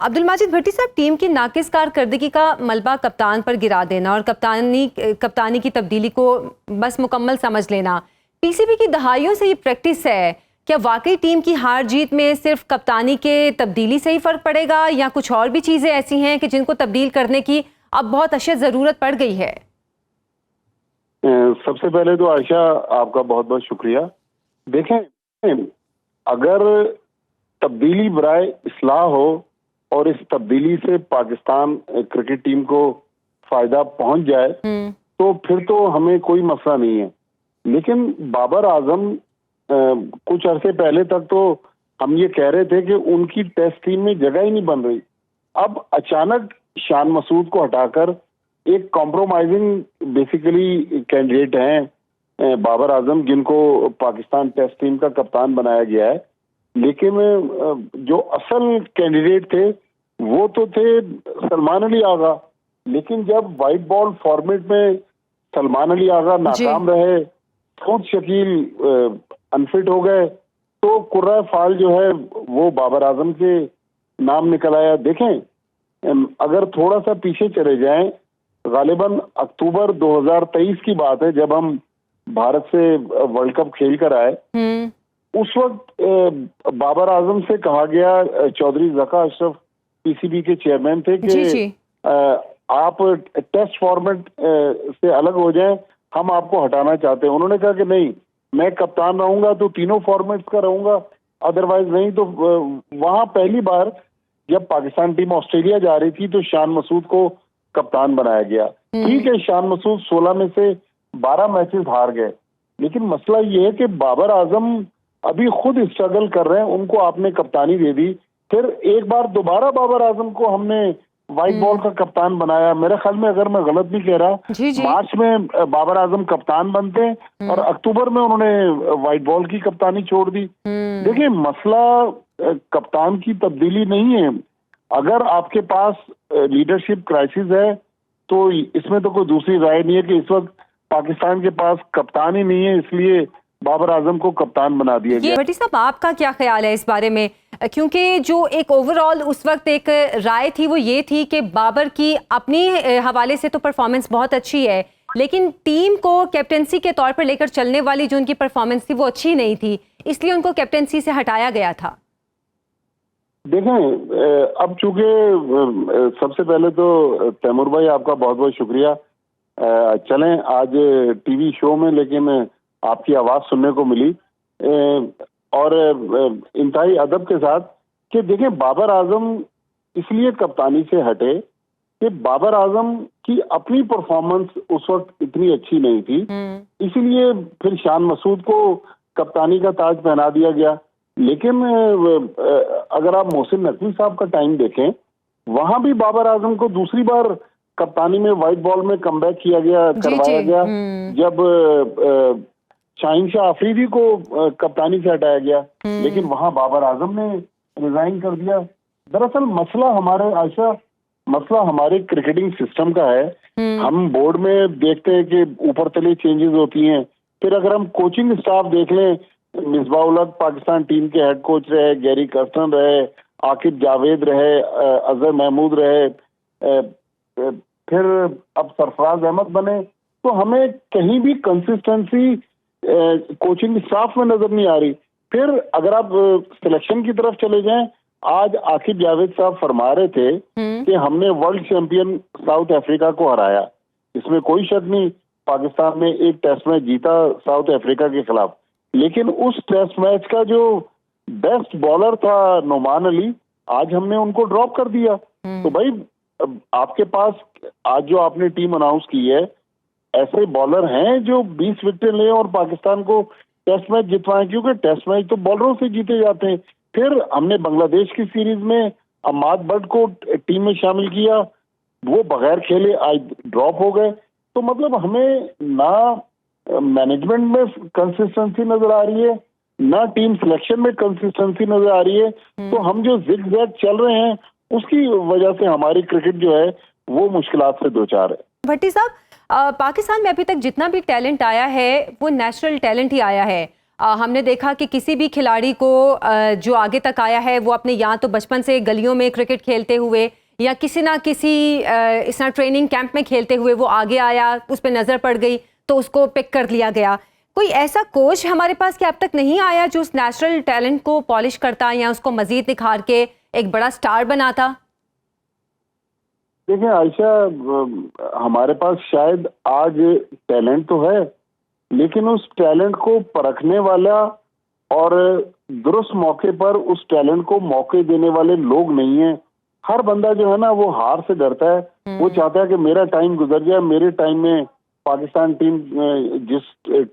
अब्दुल माजिद भट्टी साहब, टीम की नाकिस कारकर्दगी का मलबा कप्तान पर गिरा देना और कप्तानी की तब्दीली को बस मुकम्मल समझ लेना, पीसीबी की दहाइयों से ये प्रैक्टिस है। क्या वाकई टीम की हार जीत में सिर्फ कप्तानी के तब्दीली से ही फर्क पड़ेगा या कुछ और भी चीजें ऐसी हैं कि जिनको तब्दील करने की अब बहुत अशद जरूरत पड़ गई है? सबसे पहले तो आयशा आपका बहुत बहुत शुक्रिया। देखें, अगर तब्दीली बराए इस्लाह हो और इस तब्दीली से पाकिस्तान क्रिकेट टीम को फायदा पहुंच जाए तो फिर तो हमें कोई मसला नहीं है। लेकिन बाबर आजम कुछ अरसे पहले तक तो हम ये कह रहे थे कि उनकी टेस्ट टीम में जगह ही नहीं बन रही। अब अचानक शान मसूद को हटाकर एक कॉम्प्रोमाइजिंग बेसिकली कैंडिडेट हैं बाबर आजम, जिनको पाकिस्तान टेस्ट टीम का कप्तान बनाया गया है। लेकिन जो असल कैंडिडेट थे वो तो थे सलमान अली आगा। लेकिन जब वाइट बॉल फॉर्मेट में सलमान अली आगा नाकाम रहे, खुद शकील अनफिट हो गए, तो कुर्रा फाल जो है वो बाबर आजम के नाम निकल आया। देखें, अगर थोड़ा सा पीछे चले जाएं, गालिबन अक्टूबर 2023 की बात है जब हम भारत से वर्ल्ड कप खेल कर आए। उस वक्त बाबर आजम से कहा गया, चौधरी जका अशरफ पीसीबी के चेयरमैन थे, कि आप टेस्ट फॉर्मेट से अलग हो जाएं, हम आपको हटाना चाहते हैं। उन्होंने कहा कि नहीं, मैं कप्तान रहूंगा तो तीनों फॉर्मेट्स का रहूंगा, अदरवाइज नहीं। तो वहां पहली बार जब पाकिस्तान टीम ऑस्ट्रेलिया जा रही थी तो शान मसूद को कप्तान बनाया गया। ठीक है, शान मसूद 16 में से 12 मैचेस हार गए, लेकिन मसला ये है कि बाबर आजम अभी खुद स्ट्रगल कर रहे हैं, उनको आपने कप्तानी दे दी। फिर एक बार दोबारा बाबर आजम को हमने व्हाइट बॉल का कप्तान बनाया। मेरे ख्याल में, अगर मैं गलत नहीं कह रहा, मार्च में बाबर आजम कप्तान बनते हैं और अक्टूबर में उन्होंने व्हाइट बॉल की कप्तानी छोड़ दी। देखिए, मसला कप्तान की तब्दीली नहीं है। अगर आपके पास लीडरशिप क्राइसिस है तो इसमें तो कोई दूसरी राय नहीं है कि इस वक्त पाकिस्तान के पास कप्तान ही नहीं है, इसलिए बाबर आजम को कप्तान बना दिया गया। भट्टी साहब, आपका क्या ख्याल है इस बारे में? क्योंकि जो एक ओवरऑल उस वक्त एक राय थी वो ये थी कि बाबर की अपनी हवाले से तो परफॉर्मेंस बहुत अच्छी है, लेकिन टीम को कैप्टेंसी के तौर पर लेकर चलने वाली जो उनकी परफॉर्मेंस थी वो अच्छी नहीं थी, इसलिए उनको कैप्टेंसी से हटाया गया था। देखें, अब चूंकि सबसे पहले तो तैमूर भाई आपका बहुत बहुत शुक्रिया। चलें आज टीवी शो में, लेकिन आपकी आवाज सुनने को मिली और इंतहाई अदब के साथ कि देखें, बाबर आजम इसलिए कप्तानी से हटे कि बाबर आजम की अपनी परफॉर्मेंस उस वक्त इतनी अच्छी नहीं थी, इसीलिए फिर शान मसूद को कप्तानी का ताज पहना दिया गया। लेकिन अगर आप मोहसिन नकवी साहब का टाइम देखें, वहां भी बाबर आजम को दूसरी बार कप्तानी में व्हाइट बॉल में कमबैक करवाया गया जब शाहीन शाह अफरीदी को कप्तानी से हटाया गया, लेकिन वहां बाबर आजम ने रिजाइन कर दिया। दरअसल मसला हमारे क्रिकेटिंग सिस्टम का है। हम बोर्ड में देखते हैं कि ऊपर तले चेंजेस होती हैं, फिर अगर हम कोचिंग स्टाफ देख लें, मिसबाह उल हक पाकिस्तान टीम के हेड कोच रहे, गैरी कर्स्टन रहे, आकिब जावेद रहे, अजहर महमूद रहे, फिर अब सरफराज अहमद बने, तो हमें कहीं भी कंसिस्टेंसी कोचिंग स्टाफ में नजर नहीं आ रही। फिर अगर आप सिलेक्शन की तरफ चले जाएं, आज आकिब जावेद साहब फरमा रहे थे कि हमने वर्ल्ड चैंपियन साउथ अफ्रीका को हराया। इसमें कोई शक नहीं, पाकिस्तान ने एक टेस्ट मैच जीता साउथ अफ्रीका के खिलाफ, लेकिन उस टेस्ट मैच का जो बेस्ट बॉलर था नोमान अली, आज हमने उनको ड्रॉप कर दिया। तो भाई, आपके पास आज जो आपने टीम अनाउंस की है, ऐसे बॉलर हैं जो 20 विकेट लें और पाकिस्तान को टेस्ट मैच जितवाएं, क्योंकि टेस्ट मैच तो बॉलरों से जीते जाते हैं। फिर हमने बांग्लादेश की सीरीज में अमाद बट को टीम में शामिल किया, वो बगैर खेले आज ड्रॉप हो गए। तो मतलब हमें ना मैनेजमेंट में कंसिस्टेंसी नजर आ रही है, ना टीम सिलेक्शन में कंसिस्टेंसी नजर आ रही है। तो हम जो जिग जैग चल रहे हैं, उसकी वजह से हमारी क्रिकेट जो है वो मुश्किलात से दो चार है। भट्टी साहब, पाकिस्तान में अभी तक जितना भी टैलेंट आया है वो नेचुरल टैलेंट ही आया है। हमने देखा कि किसी भी खिलाड़ी को जो आगे तक आया है वो अपने या तो बचपन से गलियों में क्रिकेट खेलते हुए या किसी ना किसी इस तरह ट्रेनिंग कैंप में खेलते हुए वो आगे आया, उस पर नज़र पड़ गई तो उसको पिक कर लिया गया। कोई ऐसा कोच हमारे पास कि अब तक नहीं आया जो उस नेचुरल टैलेंट को पॉलिश करता या उसको मजीद निखार के एक बड़ा स्टार बनाता? देखिए आयशा, हमारे पास शायद आज टैलेंट तो है, लेकिन उस टैलेंट को परखने वाला और दुरुस्त मौके पर उस टैलेंट को मौके देने वाले लोग नहीं हैं। हर बंदा जो है ना वो हार से डरता है। वो चाहता है कि मेरा टाइम गुजर जाए, मेरे टाइम में पाकिस्तान टीम जिस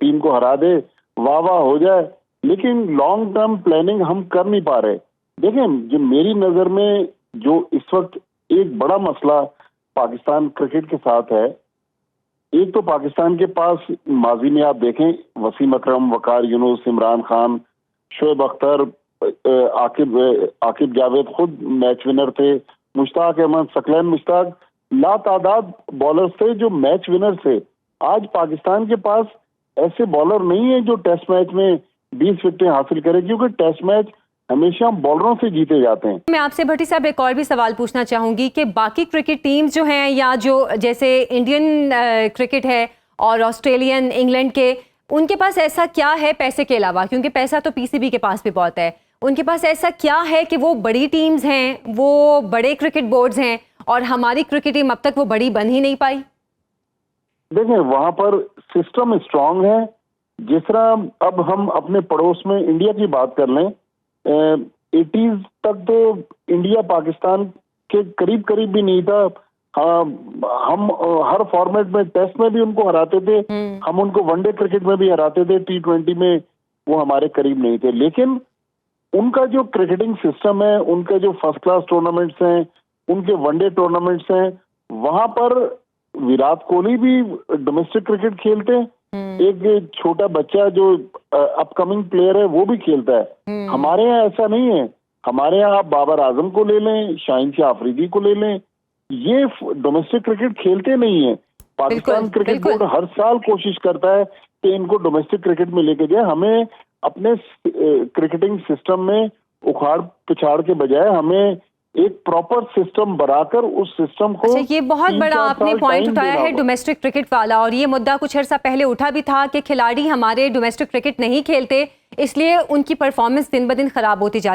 टीम को हरा दे वाह वाह हो जाए, लेकिन लॉन्ग टर्म प्लानिंग हम कर नहीं पा रहे। देखें, जो मेरी नजर में जो इस वक्त एक बड़ा मसला पाकिस्तान क्रिकेट के साथ है, एक तो पाकिस्तान के पास माजी में आप देखें वसीम अकरम, वकार यूनुस, इमरान खान, शोएब अख्तर, आकिब जावेद खुद मैच विनर थे, मुश्ताक अहमद, सकलैन मुश्ताक, लातादाद बॉलर्स थे जो मैच विनर थे। आज पाकिस्तान के पास ऐसे बॉलर नहीं है जो टेस्ट मैच में 20 विकेटें हासिल करे, क्योंकि टेस्ट मैच हमेशा बॉलरों से जीते जाते हैं। मैं आपसे भट्टी साहब एक और भी सवाल पूछना चाहूंगी कि बाकी क्रिकेट टीम्स जो हैं या जो जैसे इंडियन क्रिकेट है और ऑस्ट्रेलियन, इंग्लैंड के, उनके पास ऐसा क्या है पैसे के अलावा, क्योंकि पैसा तो पीसीबी के पास भी बहुत है, उनके पास ऐसा क्या है कि वो बड़ी टीम्स हैं, वो बड़े क्रिकेट बोर्ड्स हैं और हमारी क्रिकेट टीम अब तक वो बड़ी बन ही नहीं पाई? देखें, वहां पर सिस्टम स्ट्रांग है। जिस तरह अब हम अपने पड़ोस में इंडिया की बात कर लें, 80s तक तो इंडिया पाकिस्तान के करीब करीब भी नहीं था। हम हर फॉर्मेट में, टेस्ट में भी उनको हराते थे, हम उनको वनडे क्रिकेट में भी हराते थे, T20 में वो हमारे करीब नहीं थे। लेकिन उनका जो क्रिकेटिंग सिस्टम है, उनके जो फर्स्ट क्लास टूर्नामेंट्स हैं, उनके वनडे टूर्नामेंट्स हैं, वहां पर विराट कोहली भी डोमेस्टिक क्रिकेट खेलते हैं, एक छोटा बच्चा जो अपकमिंग प्लेयर है वो भी खेलता है। हमारे यहाँ ऐसा नहीं है। हमारे यहाँ आप बाबर आजम को ले लें, शाहीन शाह अफरीदी को ले लें, ये डोमेस्टिक क्रिकेट खेलते नहीं है। पाकिस्तान क्रिकेट बोर्ड हर साल कोशिश करता है कि इनको डोमेस्टिक क्रिकेट में लेके जाए। हमें अपने क्रिकेटिंग सिस्टम में उखाड़ पिछाड़ के बजाय हमें एक प्रॉपर सिस्टम बनाकर उस सिस्टम को, अच्छा, ये बहुत बड़ा आपने पॉइंट उठाया है डोमेस्टिक क्रिकेट वाला, और ये मुद्दा कुछ अर्सा पहले उठा भी था कि खिलाड़ी हमारे डोमेस्टिक क्रिकेट नहीं खेलते, इसलिए उनकी परफॉर्मेंस दिन ब दिन खराब होती जा रही है।